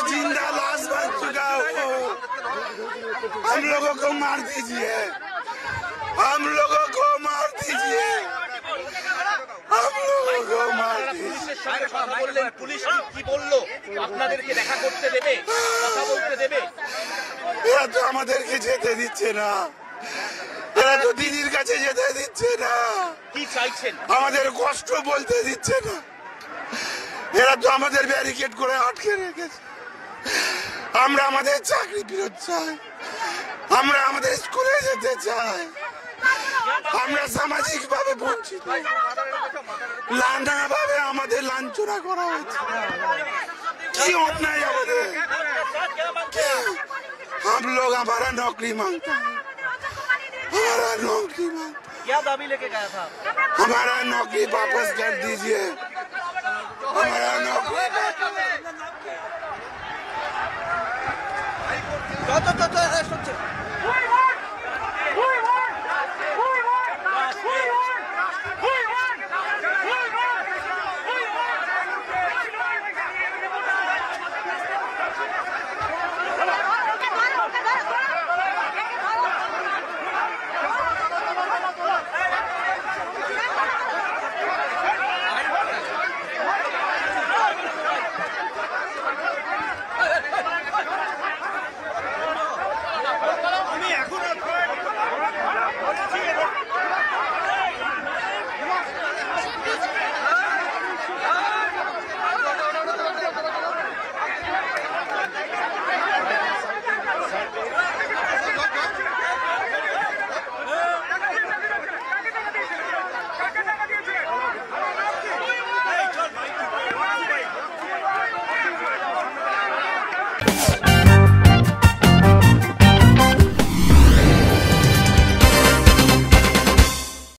जिंदा लाश बन चुका वो। हम लोगों को मार दीजिए, हम लोगों को मार दीजिए, हम लोगों को मार दीजिए। পুলিশ কি বললো? আপনাদেরকে দেখা করতে দেবে, কথা বলতে দেবে? এরা তো আমাদেরকে যেতে দিচ্ছে না, এরা তো দিদির কাছে যেতে দিচ্ছে না। কি চাইছেন? আমাদের কষ্ট বলতে দিচ্ছে না, এরা তো আমাদের ব্যারিকেড করে আটকে রেখেছে। আমরা আমাদের চাকরি ফেরত চাই, আমরা আমাদের স্কুলে যেতে চাই, আমরা সামাজিক ভাবে বঞ্চিত, নানাভাবে আমাদের লাঞ্ছনা করা হয়েছে। কি অন্যায় আমাদের, हम लोग हमारा नौकरी मांगता है, हमारा नौकरी मांगता है। क्या दाबी लेके गया था? हमारा नौकरी वापस कर दीजिए, हमारा नौकरी।